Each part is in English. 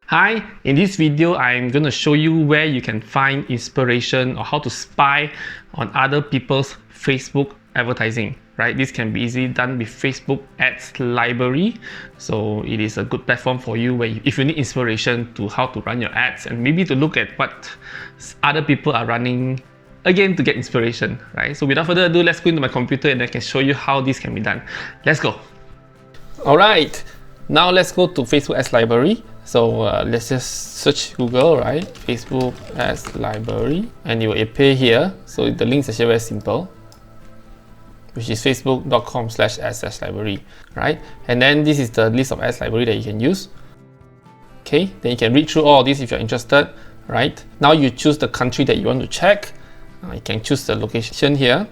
Hi, in this video I'm going to show you where you can find inspiration or how to spy on other people's Facebook advertising, right? This can be easily done with Facebook Ads Library. So it is a good platform for you where if you need inspiration to how to run your ads and maybe to look at what other people are running again to get inspiration, right? So without further ado, let's go into my computer and I can show you how this can be done. Let's go. All right, now let's go to Facebook Ads Library. So let's just search Google, right? Facebook Ads Library, and it will appear here. So the link is actually very simple, which is facebook.com/ads/library, right? And then this is the list of ads library that you can use. Okay, then you can read through all of this if you're interested, right? Now you choose the country that you want to check. You can choose the location here.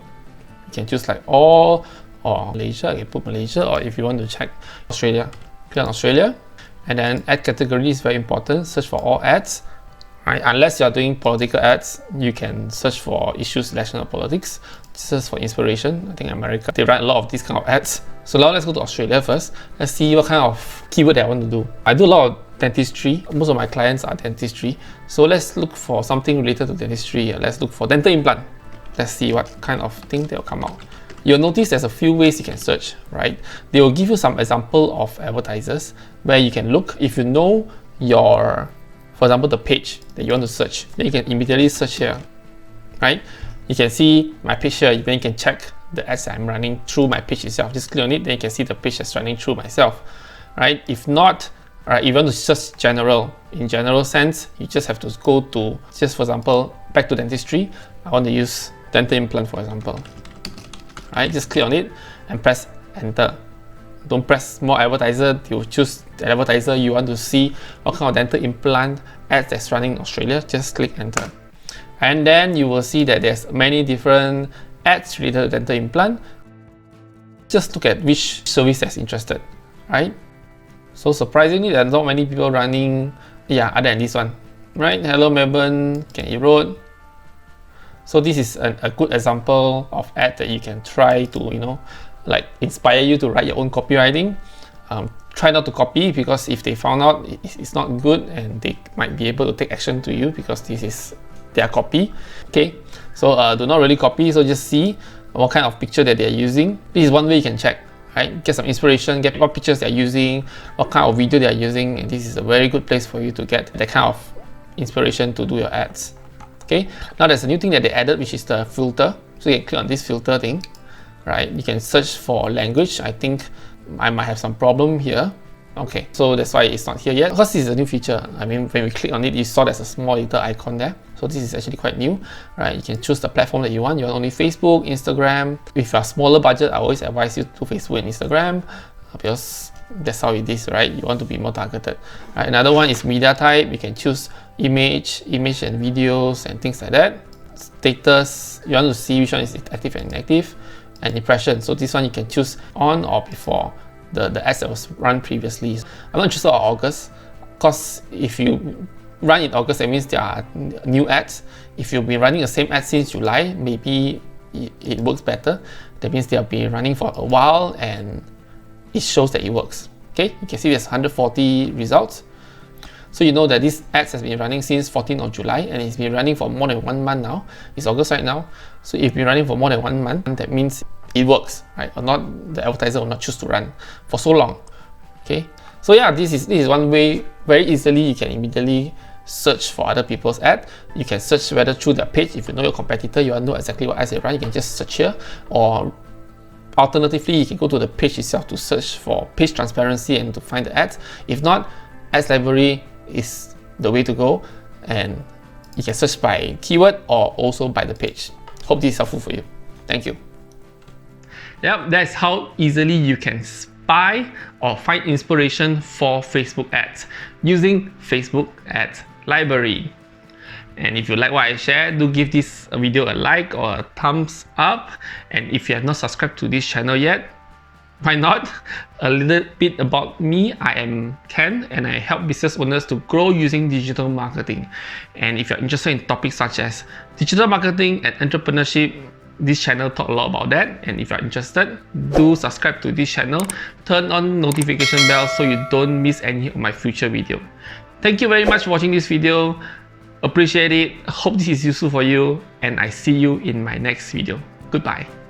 You can choose like all or Malaysia. You can put Malaysia, or if you want to check Australia, click on Australia. And then ad category is very important. Search for all ads, right? Unless you are doing political ads, you can search for issues, national politics. This is for inspiration. I think America, they run a lot of these kind of ads. So now let's go to Australia first. Let's see what kind of keyword that I want to do. I do a lot of dentistry. Most of my clients are dentistry. So let's look for something related to dentistry. Let's look for dental implant. Let's see what kind of thing that will come out. You'll notice there's a few ways you can search, right? They will give you some example of advertisers where you can look. If you know your, for example, the page that you want to search, then you can immediately search here, right? You can see my page here, then you can check the ads that I'm running through my page itself. Just click on it, then you can see the page that's running through myself, right? If not, right, if you want to search general, in general sense, you just have to go to, just for example, back to dentistry. I want to use dental implant, for example. Right, just click on it and press enter. Don't press more advertiser. You choose the advertiser you want to see what kind of dental implant ads that's running in Australia. Just click enter, and then you will see that there's many different ads related to dental implant. Just look at which service that's interested, right? So surprisingly, there are not many people running, other than this one, right? Hello Melbourne, Kenny Road. So this is a good example of ad that you can try to, like inspire you to write your own copywriting. Try not to copy, because if they found out it's not good, and they might be able to take action to you because this is their copy. Okay, so do not really copy. So just see what kind of picture that they're using. This is one way you can check, right? Get some inspiration, get what pictures they're using, what kind of video they're using, and this is a very good place for you to get that kind of inspiration to do your ads. Okay, now there's a new thing that they added, which is the filter. So you can click on this filter thing, right? You can search for language. I think I might have some problem here. Okay, so that's why it's not here yet, because this is a new feature. I mean, when we click on it, you saw there's a small little icon there. So this is actually quite new, right? You can choose the platform that you want. You want only Facebook, Instagram. If you have smaller budget, I always advise you to Facebook and Instagram, because that's how it is, right? You want to be more targeted, right? Another one is media type. You can choose image and videos and things like that. Status, you want to see which one is active and inactive, and impression. So this one you can choose on or before the ads that was run previously. I'm not interested in August, because if you run in August, that means there are new ads. If you've been running the same ad since July, maybe it works better. That means they'll be running for a while and it shows that it works. Okay, you can see there's 140 results. So you know that this ads has been running since 14th of July, and it's been running for more than 1 month now. It's August right now. So if it's been running for more than 1 month, that means it works, right? Or not, the advertiser will not choose to run for so long. Okay, so this is one way. Very easily you can immediately search for other people's ad. You can search whether through their page. If you know your competitor, you know exactly what ads they run, you can just search here. Or alternatively, you can go to the page itself to search for page transparency and to find the ads. If not, Ads Library is the way to go, and you can search by keyword or also by the page. Hope this is helpful for you. Thank you. Yep, that's how easily you can spy or find inspiration for Facebook ads using Facebook Ads Library. And if you like what I share, do give this video a like or a thumbs up. And if you have not subscribed to this channel yet, why not? A little bit about me. I am Ken, and I help business owners to grow using digital marketing. And if you're interested in topics such as digital marketing and entrepreneurship, This channel talk a lot about that, and if you're interested, do subscribe to this channel, turn on notification bell so you don't miss any of my future video. Thank you very much for watching this video. Appreciate it. Hope this is useful for you, and I see you in my next video. Goodbye.